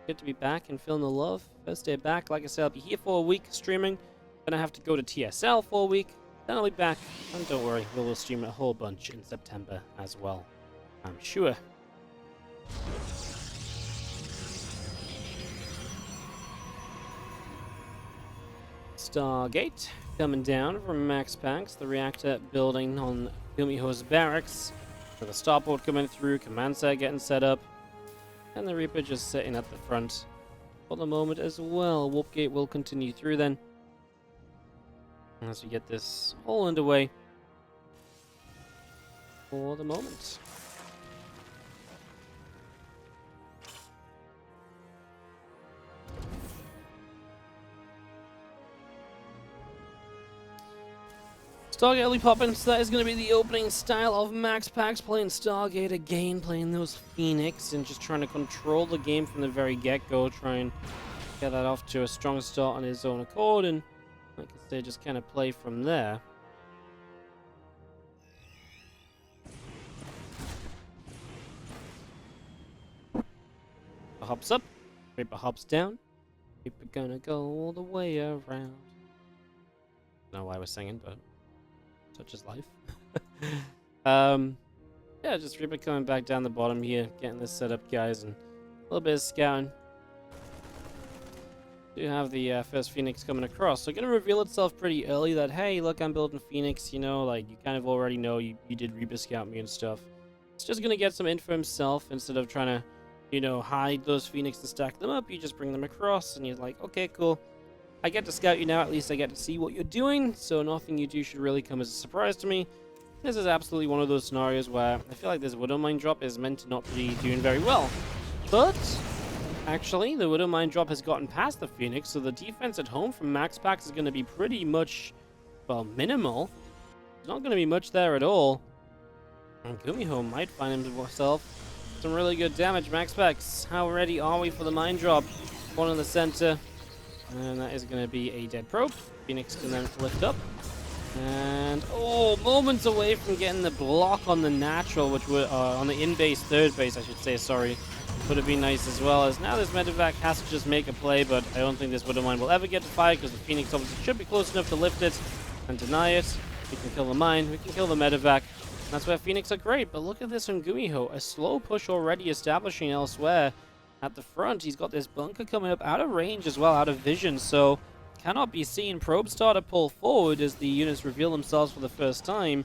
good to be back and feeling the love. First day back, like I said, I'll be here for a week streaming. Then I have to go to TSL for a week. Then I'll be back, and don't worry, we'll stream a whole bunch in September as well, I'm sure. Stargate coming down from MaxPax, the reactor building on GuMiho's barracks. With the starport coming through, command set getting set up, and the Reaper just sitting at the front for the moment as well. Warp gate will continue through then, as we get this all underway for the moment. Stargate early popping, so that is going to be the opening style of MaxPax, playing Stargate again, playing those Phoenix, and just trying to control the game from the very get-go, try and get that off to a strong start on his own accord, and like I say, just kind of play from there. Hops up, Reaper hops down, Reaper gonna go all the way around. I don't know why I was singing, but such is life. Yeah, just Reaper coming back down the bottom here, getting this set up, guys, and a little bit of scouting. Do have the first Phoenix coming across, so gonna reveal itself pretty early that, hey, look, I'm building Phoenix, you know, like, you kind of already know you did Reaper scout me and stuff. It's just gonna get some info himself, instead of trying to, you know, hide those Phoenix to stack them up. You just bring them across, and you're like, okay, cool. I get to scout you now, at least I get to see what you're doing, so nothing you do should really come as a surprise to me. This is absolutely one of those scenarios where I feel like this Widow Mine drop is meant to not be doing very well. But, actually, the Widow Mine drop has gotten past the Phoenix, so the defense at home from MaxPax is going to be pretty much, well, minimal. There's not going to be much there at all. And GuMiho might find himself some really good damage. MaxPax, how ready are we for the mine drop? One in the center. And that is going to be a dead probe. Phoenix can then lift up. And, oh, moments away from getting the block on the natural, which would, on the in-base, third base, I should say, sorry. Would have been nice as well, as now this medevac has to just make a play, but I don't think this Widow Mine will ever get to fire, because the Phoenix obviously should be close enough to lift it and deny it. We can kill the mine, we can kill the medevac. That's where Phoenix are great, but look at this from GuMiho. A slow push already establishing elsewhere. At the front, he's got this bunker coming up out of range as well, out of vision, so cannot be seen. Probe start to pull forward as the units reveal themselves for the first time.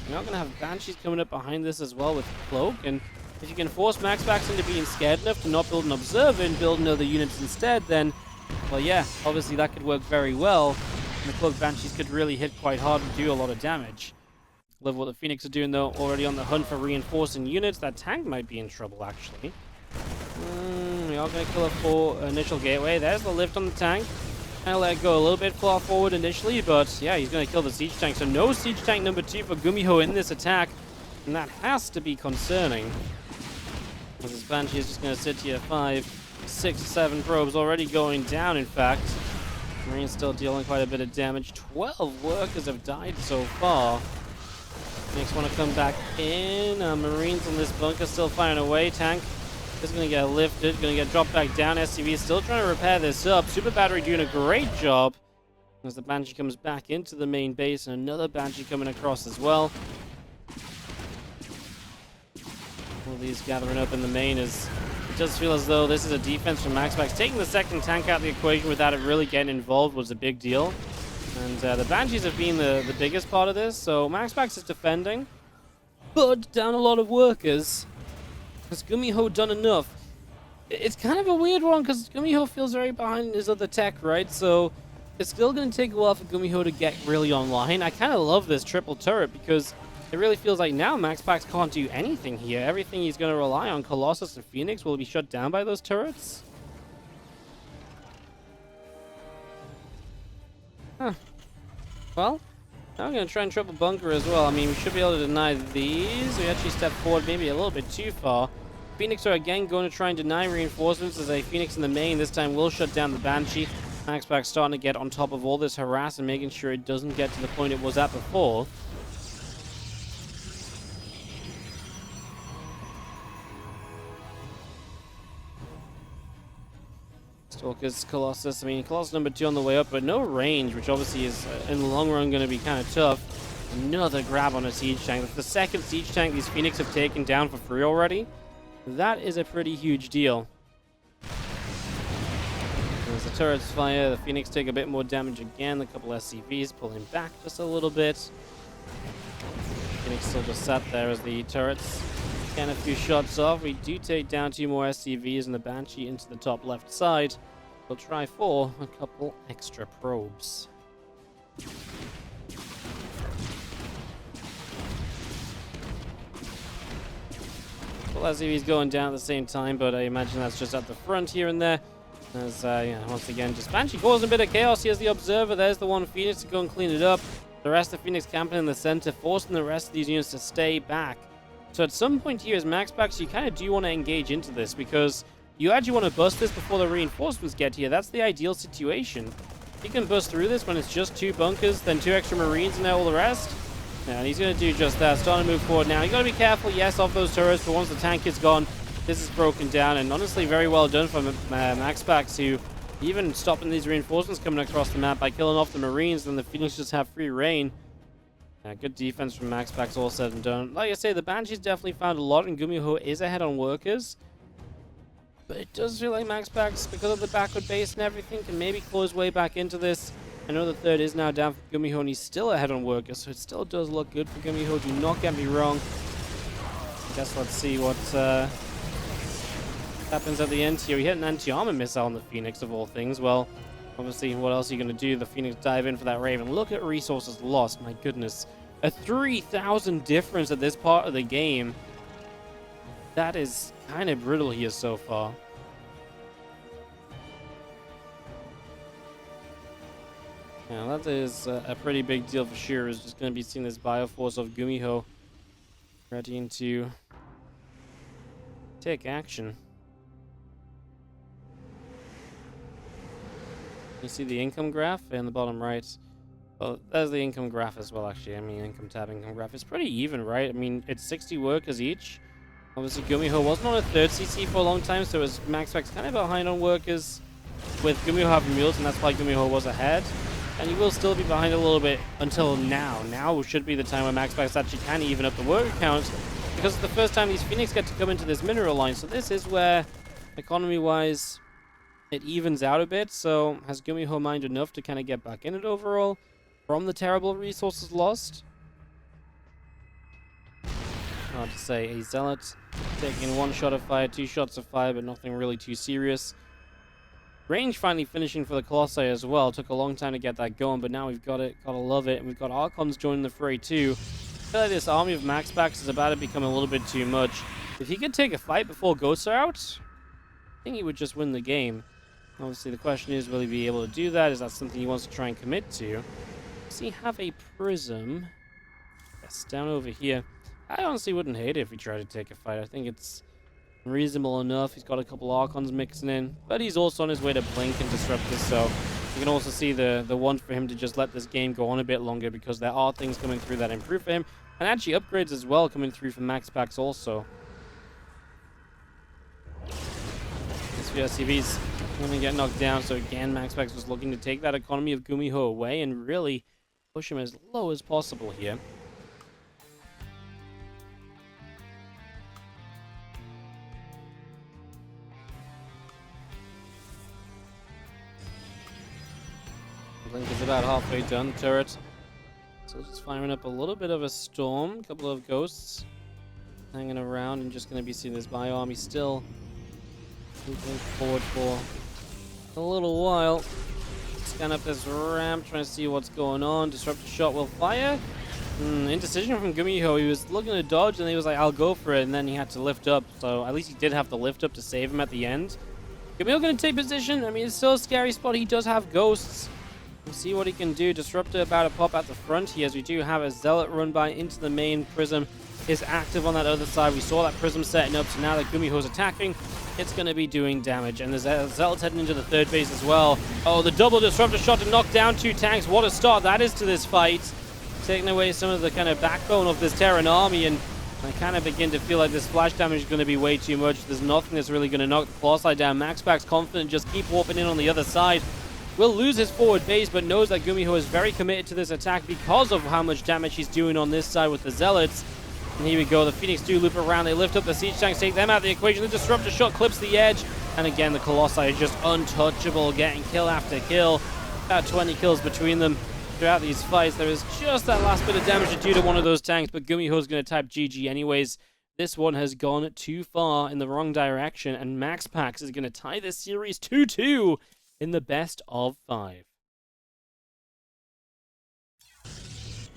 You're not going to have Banshees coming up behind this as well with Cloak, and if you can force MaxPax into being scared enough to not build an Observer and build another units instead, then, well, yeah, obviously that could work very well. And the Cloak Banshees could really hit quite hard and do a lot of damage. Love what the Phoenix are doing, though, already on the hunt for reinforcing units. That tank might be in trouble, actually. We are going to kill it for initial gateway. There's the lift on the tank. Kind of let it go a little bit far forward initially, but yeah, he's going to kill the siege tank. So no siege tank number 2 for GuMiho in this attack, and that has to be concerning. As this Banshee is just going to sit here. 5, 6, 7 probes already going down, in fact. Marine's still dealing quite a bit of damage. 12 workers have died so far. Phoenix want to come back in. Marines on this bunker still firing away. Tank is going to get lifted, going to get dropped back down. SCV is still trying to repair this up. Super Battery doing a great job as the Banshee comes back into the main base, and another Banshee coming across as well. All these gathering up in the main, as it does feel as though this is a defense from MaxPax. Taking the second tank out of the equation without it really getting involved was a big deal. And the Banshees have been the biggest part of this, so MaxPax is defending, but down a lot of workers. Has GuMiho done enough? It's kind of a weird one, because GuMiho feels very behind in his other tech, right? So it's still going to take a while for GuMiho to get really online. I kind of love this triple turret, because it really feels like now MaxPax can't do anything here. Everything he's going to rely on, Colossus and Phoenix, will be shut down by those turrets. Huh. Well, now I'm going to try and triple bunker as well. I mean, we should be able to deny these. We actually step forward maybe a little bit too far. Phoenix are again going to try and deny reinforcements, as a Phoenix in the main this time will shut down the Banshee. MaxPax starting to get on top of all this harass and making sure it doesn't get to the point it was at before. Stalkers, Colossus. I mean, Colossus number 2 on the way up, but no range, which obviously is, in the long run, going to be kind of tough. Another grab on a siege tank. That's the second siege tank these Phoenix have taken down for free already. That is a pretty huge deal. As the turrets fire, the Phoenix take a bit more damage again. A couple SCVs pulling back just a little bit. Phoenix still just sat there as the turrets get a few shots off. We do take down 2 more SCVs and the Banshee into the top left side. We'll try for a couple extra probes. Well, SCVs going down at the same time, but I imagine that's just at the front here and there. As, yeah, once again, just Banshee causing a bit of chaos. Here's the Observer. There's the one Phoenix to go and clean it up. The rest of Phoenix camping in the center, forcing the rest of these units to stay back. So at some point here as MaxPax, you kind of do want to engage into this because you actually want to bust this before the reinforcements get here. That's the ideal situation. You can bust through this when it's just 2 bunkers, then 2 extra Marines and all the rest. Yeah, and he's going to do just that. Starting to move forward now. You got to be careful, yes, of those turrets, but once the tank is gone, this is broken down. And honestly, very well done from MaxPax, who even stopping these reinforcements coming across the map by killing off the Marines, then the Phoenix just have free reign. Good defense from MaxPax, all said and done. Like I say, the Banshee's definitely found a lot, and GuMiho is ahead on workers. But it does feel like MaxPax, because of the backward base and everything, can maybe claw his way back into this. I know the third is now down for GuMiho, and he's still ahead on workers, so it still does look good for GuMiho. Do not get me wrong. I guess let's see what happens at the end here. We hit an anti-armor missile on the Phoenix, of all things. Well, obviously, what else are you going to do? The Phoenix dive in for that Raven. Look at resources lost. My goodness. A 3,000 difference at this part of the game. That is kind of brutal here so far. Now, that is a pretty big deal for sure. Is just going to be seeing this Bioforce of GuMiho ready to take action. You see the income graph in the bottom right. Well, there's the income graph as well, actually. I mean, income tab, income graph. It's pretty even, right? I mean, it's 60 workers each. Obviously, GuMiho wasn't on a 3rd CC for a long time, so it was MaxPax kind of behind on workers with GuMiho having mules, and that's why GuMiho was ahead. And he will still be behind a little bit until now. Now should be the time where MaxPax actually can even up the worker count, because it's the first time these Phoenix get to come into this mineral line. So this is where, economy-wise, it evens out a bit. So has GuMiho mined enough to kind of get back in it overall from the terrible resources lost? Hard to say. A Zealot taking 1 shot of fire, 2 shots of fire, but nothing really too serious. Range finally finishing for the Colossi as well. Took a long time to get that going, but now we've got it. Gotta love it. And we've got Archons joining the fray too. I feel like this army of MaxPax is about to become a little bit too much. If he could take a fight before Ghosts are out, I think he would just win the game. Obviously, the question is, will he be able to do that? Is that something he wants to try and commit to? Does he have a prism? Yes, down over here. I honestly wouldn't hate it if he tried to take a fight. I think it's reasonable enough. He's got a couple Archons mixing in, but he's also on his way to blink and disrupt this, so you can also see the want for him to just let this game go on a bit longer, because there are things coming through that improve for him, and actually upgrades as well coming through from MaxPax also. This SCV's going to get knocked down, so again, MaxPax was looking to take that economy of GuMiho away and really push him as low as possible here. Blink is about halfway done, turret. So just firing up a little bit of a storm, a couple of ghosts hanging around, and just going to be seeing this bio army still moving forward for a little while. Scan up this ramp, trying to see what's going on. Disruptor shot will fire. Indecision from GuMiho. He was looking to dodge, and he was like, I'll go for it, and then he had to lift up. So at least he did have to lift up to save him at the end. GuMiho going to take position. I mean, it's still a scary spot. He does have ghosts. We'll see what he can do. Disruptor about to pop at the front here, as we do have a Zealot run by into the main. Prism is active on that other side. We saw that Prism setting up, so now that GuMiho's attacking, it's going to be doing damage. And the Zealot's heading into the 3rd base as well. Oh, the double Disruptor shot to knock down 2 tanks. What a start that is to this fight. Taking away some of the kind of backbone of this Terran army, and I kind of begin to feel like this flash damage is going to be way too much. There's nothing that's really going to knock the Colossi down. MaxPax confident, just keep warping in on the other side. Will lose his forward base, but knows that GuMiho is very committed to this attack because of how much damage he's doing on this side with the Zealots. And here we go, the Phoenix do loop around, they lift up the siege tanks, take them out of the equation, the Disruptor shot clips the edge. And again, the Colossi are just untouchable, getting kill after kill. About 20 kills between them throughout these fights. There is just that last bit of damage to do to one of those tanks, but GuMiho's going to type GG anyways. This one has gone too far in the wrong direction, and MaxPax is going to tie this series 2-2 in the best of 5.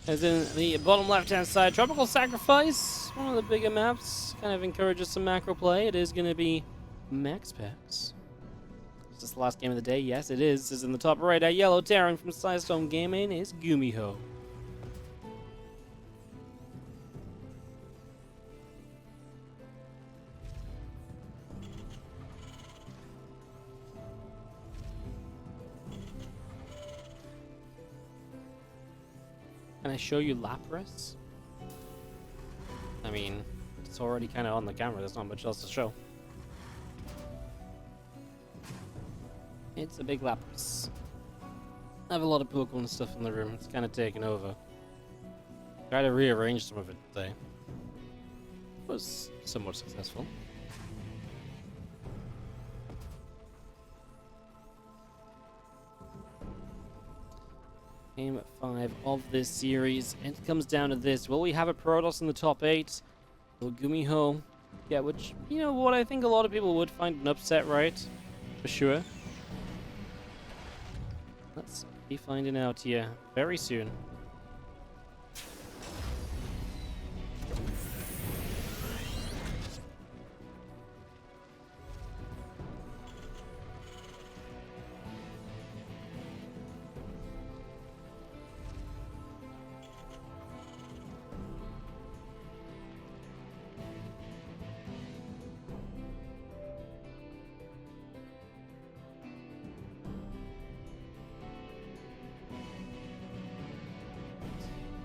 As in the bottom left-hand side, Tropical Sacrifice, one of the bigger maps, kind of encourages some macro play. It is going to be MaxPax. Is this the last game of the day? Yes, it is. This is in the top right. Our yellow Terran from Sidestone Gaming is GuMiho. Can I show you Lapras? I mean, it's already kind of on the camera. There's not much else to show. It's a big Lapras. I have a lot of Pokemon stuff in the room. It's kind of taken over. Tried to rearrange some of it today. Was somewhat successful. Game 5 of this series. It comes down to this. Will we have a Protoss in the top 8? Will GuMiho get, which, you know, what I think a lot of people would find an upset, right? For sure. Let's be finding out here very soon.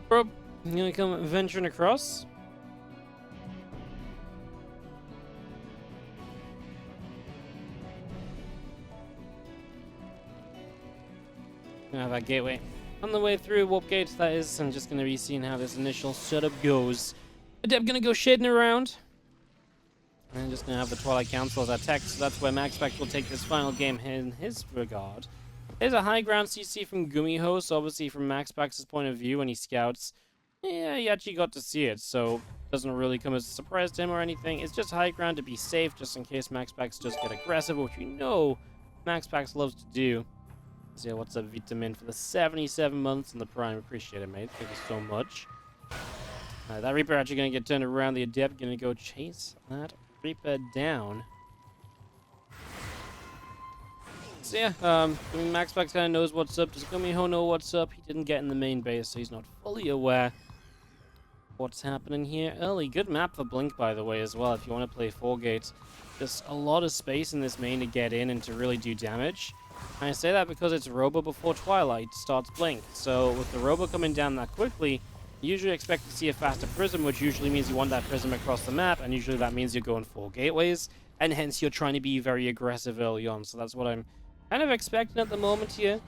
Bro, you gonna come venturing across? Gonna have that gateway. On the way through, warp gates that is. I'm just gonna be seeing how this initial setup goes. Adep gonna go shading around. And I'm just gonna have the Twilight Council as our tech, so that's where MaxPax will take this final game in his regard. There's a high ground CC from GuMiho, so obviously from MaxPax's point of view when he scouts, yeah, he actually got to see it, so it doesn't really come as a surprise to him or anything. It's just high ground to be safe, just in case MaxPax does get aggressive, which we know MaxPax loves to do. So yeah, what's up, Vitamin, for the 77 months in the Prime? Appreciate it, mate. Thank you so much. That Reaper actually going to get turned around. The Adept going to go chase that Reaper down. So yeah, MaxPax kind of knows what's up. Does GuMiho know what's up? He didn't get in the main base, so he's not fully aware what's happening here. Early, good map for Blink, by the way, as well, if you want to play 4 gates. There's a lot of space in this main to get in and to really do damage. And I say that because it's Robo before Twilight starts Blink. So with the Robo coming down that quickly, you usually expect to see a faster Prism, which usually means you want that Prism across the map, and usually that means you're going 4 gateways, and hence you're trying to be very aggressive early on. So that's what I'm kind of expecting at the moment here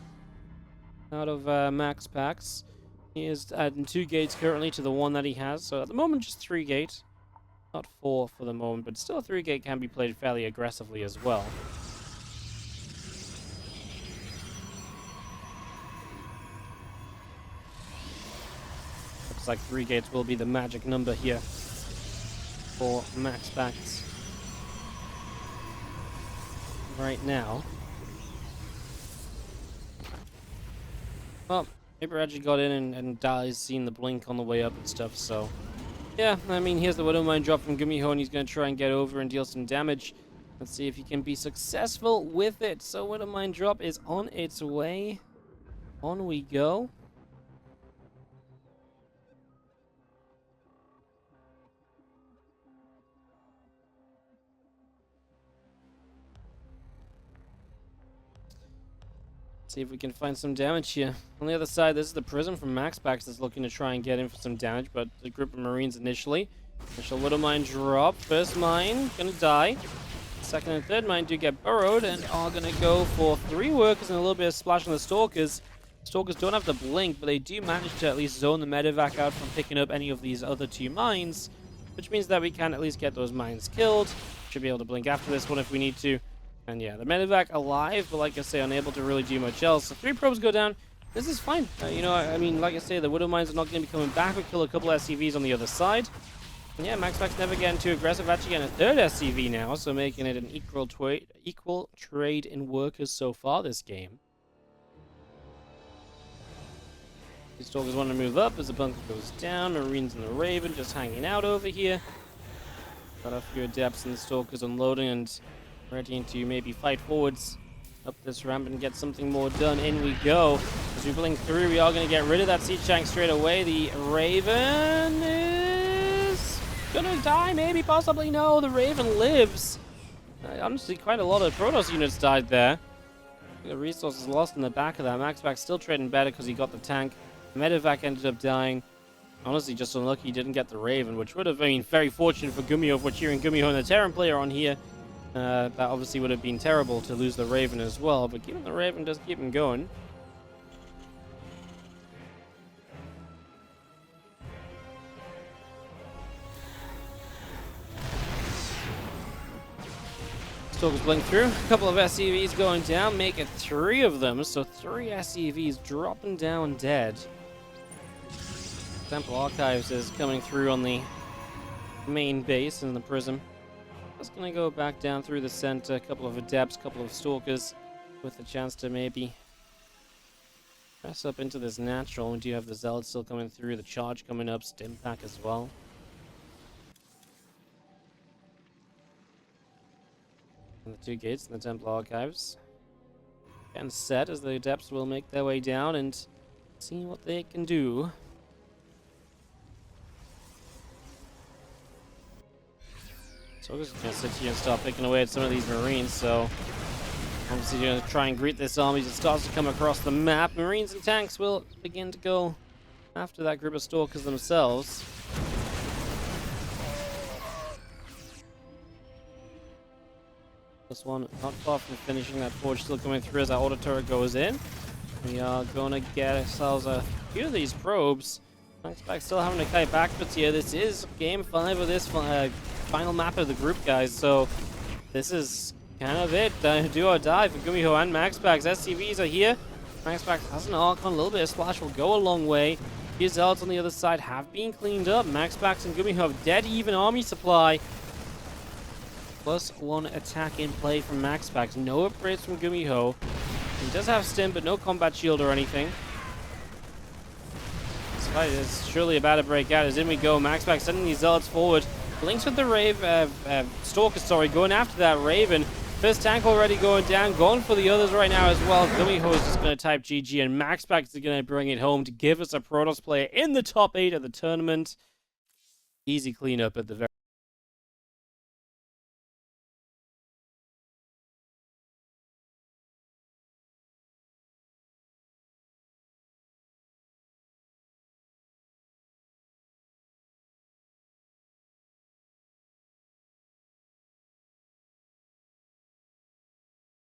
out of MaxPax. He is adding 2 gates currently to the 1 that he has, so at the moment just 3 gate. Not 4 for the moment, but still 3 gate can be played fairly aggressively as well. Looks like 3 gates will be the magic number here for MaxPax right now. Well, Reaper actually got in and Dali's seen the blink on the way up and stuff, so yeah, I mean, here's the Widowmine drop from GuMiho, and he's going to try and get over and deal some damage. Let's see if he can be successful with it. So Widowmine drop is on its way. On we go. See if we can find some damage here. On the other side, this is the Prism from MaxPax that's looking to try and get in for some damage, but the group of Marines initially. Initial Widowmine drop. First mine, gonna die. Second and third mine do get burrowed and are gonna go for 3 workers and a little bit of splash on the Stalkers. Stalkers don't have to blink, but they do manage to at least zone the medevac out from picking up any of these other 2 mines, which means that we can at least get those mines killed. Should be able to blink after this one if we need to. And yeah, the medevac alive, but like I say, unable to really do much else. So 3 probes go down. This is fine. You know, I mean, like I say, the Widow Mines are not going to be coming back. We kill a couple SCVs on the other side. And yeah, MaxPax never getting too aggressive. Actually getting a 3rd SCV now, so making it an equal trade in workers so far this game. The Stalkers want to move up as the bunker goes down. Marines and the Raven just hanging out over here. Got a few Adepts and the Stalkers unloading and ready to maybe fight forwards up this ramp and get something more done. In we go. As we blink through, we are going to get rid of that siege tank straight away. The Raven is gonna die, maybe, possibly. No, the Raven lives. Honestly, quite a lot of Protoss units died there. The resources lost in the back of that. MaxPax still trading better because he got the tank. Medevac ended up dying. Honestly, just unlucky he didn't get the Raven, which would have been very fortunate for GuMiho if we're cheering GuMiho and the Terran player on here. That obviously would have been terrible to lose the Raven as well, but keeping the Raven does keep him going. Stalkers blink through. A couple of SCVs going down, make it 3 of them, so 3 SCVs dropping down dead. Temple Archives is coming through on the main base in the Prism. Just gonna go back down through the center, a couple of Adepts, a couple of Stalkers, with a chance to maybe press up into this natural. We do have the Zealot still coming through, the Charge coming up, Stim Pack as well. And the 2 gates in the Temple Archives. Getting set as the Adepts will make their way down and see what they can do. So we're just going to sit here and start picking away at some of these Marines, so obviously going to try and greet this army as it starts to come across the map. Marines and tanks will begin to go after that group of Stalkers themselves. This one not far from finishing. That forge still coming through as that auto turret goes in. We are going to get ourselves a few of these probes. MaxPax still having to kite backwards here. This is game 5 of this final map of the group, guys. So this is kind of it. Do or die for GuMiho and MaxPax. SCVs are here. MaxPax has an Archon. A little bit of splash will go a long way. His Zealots on the other side have been cleaned up. MaxPax and GuMiho have dead even army supply. +1 attack in play from MaxPax. No upgrades from GuMiho. He does have Stim, but no combat shield or anything. This fight is surely about to break out. As in we go. MaxPax sending these Zealots forward. Blinks with the Stalker, sorry, going after that Raven. First tank already going down. Going for the others right now as well. GuMiho is just going to type GG, and MaxPax is going to bring it home to give us a Protoss player in the top 8 of the tournament. Easy cleanup at the very